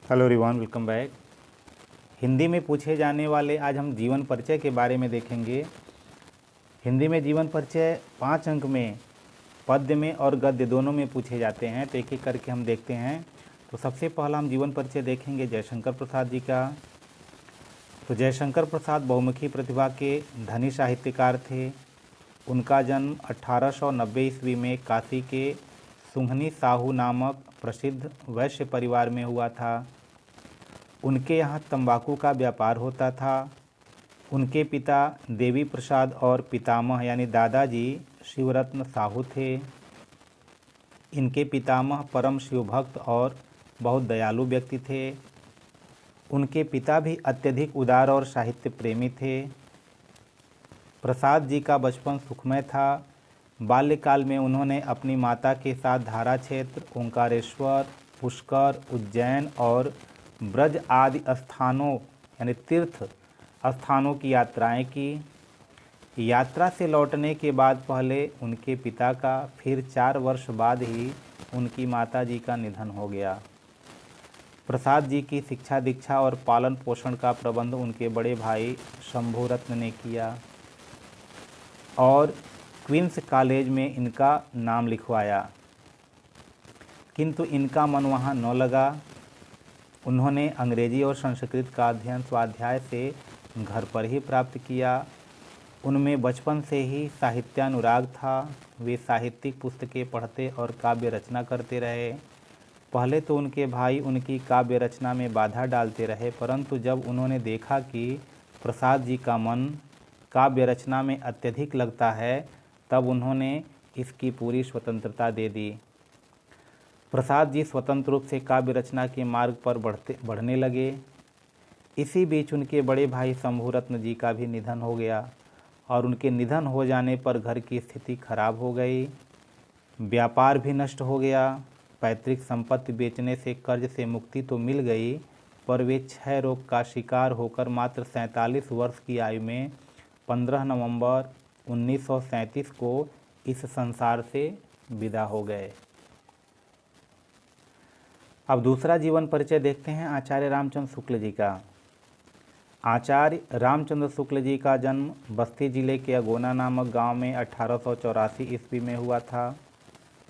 Hello everyone, welcome back. Hindi में पूछे जाने वाले आज हम जीवन परिचय के बारे में देखेंगे। हिंदी में जीवन परिचय 5 अंक में पद्य में और गद्य दोनों में पूछे जाते हैं, तो एक एक करके हम देखते हैं। तो सबसे पहला हम जीवन परिचय देखेंगे जयशंकर प्रसाद जी का। तो जयशंकर प्रसाद बहुमुखी प्रतिभा के धनी साहित्यकार थे। उनका जन्म 1890 ईस्वी में काशी के सुंघनी साहू नामक प्रसिद्ध वैश्य परिवार में हुआ था। उनके यहाँ तंबाकू का व्यापार होता था। उनके पिता देवी प्रसाद और पितामह यानी दादाजी शिवरत्न साहू थे। इनके पितामह परम शिवभक्त और बहुत दयालु व्यक्ति थे। उनके पिता भी अत्यधिक उदार और साहित्य प्रेमी थे। प्रसाद जी का बचपन सुखमय था। बाल्यकाल में उन्होंने अपनी माता के साथ धारा क्षेत्र, ओंकारेश्वर, पुष्कर, उज्जैन और ब्रज आदि स्थानों यानी तीर्थ स्थानों की यात्राएं की। यात्रा से लौटने के बाद पहले उनके पिता का, फिर 4 वर्ष बाद ही उनकी माता जी का निधन हो गया। प्रसाद जी की शिक्षा दीक्षा और पालन पोषण का प्रबंध उनके बड़े भाई शंभुरत्न ने किया और क्वींस कॉलेज में इनका नाम लिखवाया, किंतु इनका मन वहाँ न लगा। उन्होंने अंग्रेजी और संस्कृत का अध्ययन स्वाध्याय से घर पर ही प्राप्त किया। उनमें बचपन से ही साहित्यानुराग था। वे साहित्यिक पुस्तकें पढ़ते और काव्य रचना करते रहे। पहले तो उनके भाई उनकी काव्य रचना में बाधा डालते रहे, परंतु जब उन्होंने देखा कि प्रसाद जी का मन काव्य रचना में अत्यधिक लगता है, तब उन्होंने इसकी पूरी स्वतंत्रता दे दी। प्रसाद जी स्वतंत्र रूप से काव्य रचना के मार्ग पर बढ़ने लगे। इसी बीच उनके बड़े भाई शंभुरत्न जी का भी निधन हो गया और उनके निधन हो जाने पर घर की स्थिति खराब हो गई। व्यापार भी नष्ट हो गया। पैतृक संपत्ति बेचने से कर्ज से मुक्ति तो मिल गई, पर वे क्षय रोग का शिकार होकर मात्र 47 वर्ष की आयु में 15 नवंबर 1937 को इस संसार से विदा हो गए। अब दूसरा जीवन परिचय देखते हैं आचार्य रामचंद्र शुक्ल जी का। आचार्य रामचंद्र शुक्ल जी का जन्म बस्ती जिले के अगोना नामक गांव में 1884 ईस्वी में हुआ था।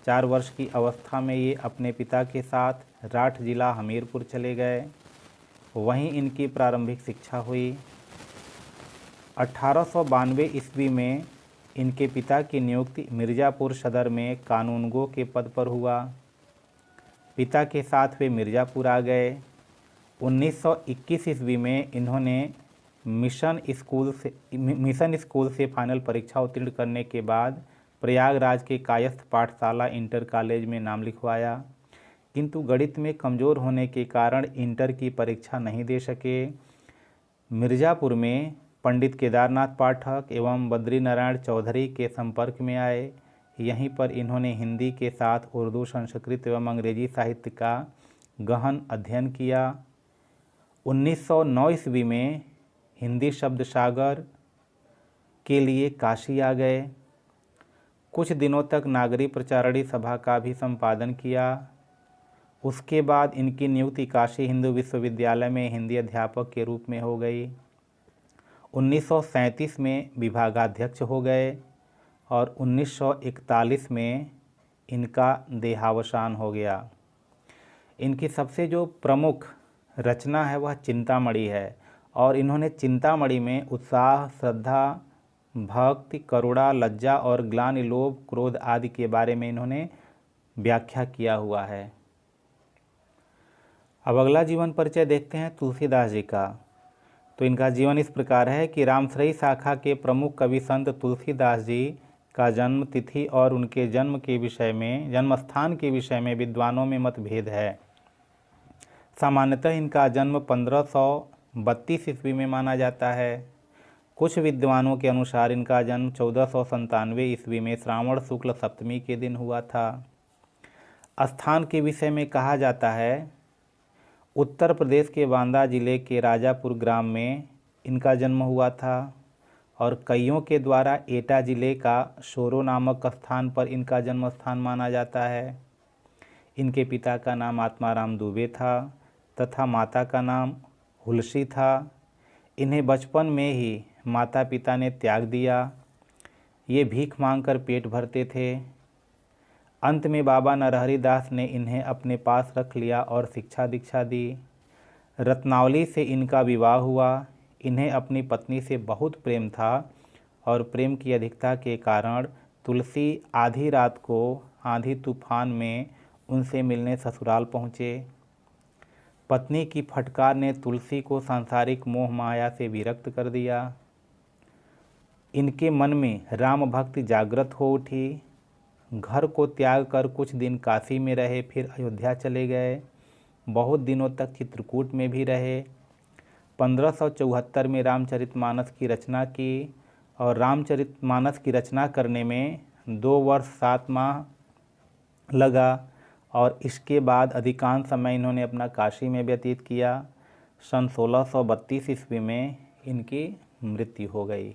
4 वर्ष की अवस्था में ये अपने पिता के साथ राठ जिला हमीरपुर चले गए। वहीं इनकी प्रारंभिक शिक्षा हुई। 1892 ईस्वी में इनके पिता की नियुक्ति मिर्ज़ापुर सदर में कानूनगो के पद पर हुआ। पिता के साथ वे मिर्ज़ापुर आ गए। 1921 ईस्वी में इन्होंने मिशन स्कूल से फाइनल परीक्षा उत्तीर्ण करने के बाद प्रयागराज के कायस्थ पाठशाला इंटर कॉलेज में नाम लिखवाया, किंतु गणित में कमज़ोर होने के कारण इंटर की परीक्षा नहीं दे सके। मिर्ज़ापुर में पंडित केदारनाथ पाठक एवं बद्रीनारायण चौधरी के संपर्क में आए। यहीं पर इन्होंने हिंदी के साथ उर्दू, संस्कृत एवं अंग्रेजी साहित्य का गहन अध्ययन किया। 1909 ईस्वी में हिंदी शब्द सागर के लिए काशी आ गए। कुछ दिनों तक नागरी प्रचारणी सभा का भी संपादन किया। उसके बाद इनकी नियुक्ति काशी हिंदू विश्वविद्यालय में हिंदी अध्यापक के रूप में हो गई। 1937 में विभागाध्यक्ष हो गए और 1941 में इनका देहावसान हो गया। इनकी सबसे जो प्रमुख रचना है वह चिंतामणि है और इन्होंने चिंतामणि में उत्साह, श्रद्धा, भक्ति, करुणा, लज्जा और ग्लानि, लोभ, क्रोध आदि के बारे में इन्होंने व्याख्या किया हुआ है। अब अगला जीवन परिचय देखते हैं तुलसीदास जी का। तो इनका जीवन इस प्रकार है कि रामश्रयी शाखा के प्रमुख कवि संत तुलसीदास जी का जन्म तिथि और उनके जन्म स्थान के विषय में विद्वानों में मतभेद है। सामान्यतः इनका जन्म 1532 ईस्वी में माना जाता है। कुछ विद्वानों के अनुसार इनका जन्म 1497 ईस्वी में श्रावण शुक्ल सप्तमी के दिन हुआ था। स्थान के विषय में कहा जाता है उत्तर प्रदेश के बांदा जिले के राजापुर ग्राम में इनका जन्म हुआ था और कईयों के द्वारा एटा जिले का शोरो नामक स्थान पर इनका जन्म स्थान माना जाता है। इनके पिता का नाम आत्माराम दुबे था। तथा माता का नाम हुलसी था। इन्हें बचपन में ही माता पिता ने त्याग दिया। ये भीख मांगकर पेट भरते थे। अंत में बाबा नरहरि दास ने इन्हें अपने पास रख लिया और शिक्षा दीक्षा दी। रत्नावली से इनका विवाह हुआ। इन्हें अपनी पत्नी से बहुत प्रेम था और प्रेम की अधिकता के कारण तुलसी आधी रात को आंधी तूफान में उनसे मिलने ससुराल पहुँचे। पत्नी की फटकार ने तुलसी को सांसारिक मोह माया से विरक्त कर दिया। इनके मन में राम भक्ति जागृत हो उठी। घर को त्याग कर कुछ दिन काशी में रहे, फिर अयोध्या चले गए। बहुत दिनों तक चित्रकूट में भी रहे। 1574 में रामचरितमानस की रचना की और रामचरितमानस की रचना करने में 2 वर्ष 7 माह लगा और इसके बाद अधिकांश समय इन्होंने अपना काशी में व्यतीत किया। सन 1632 ईस्वी में इनकी मृत्यु हो गई।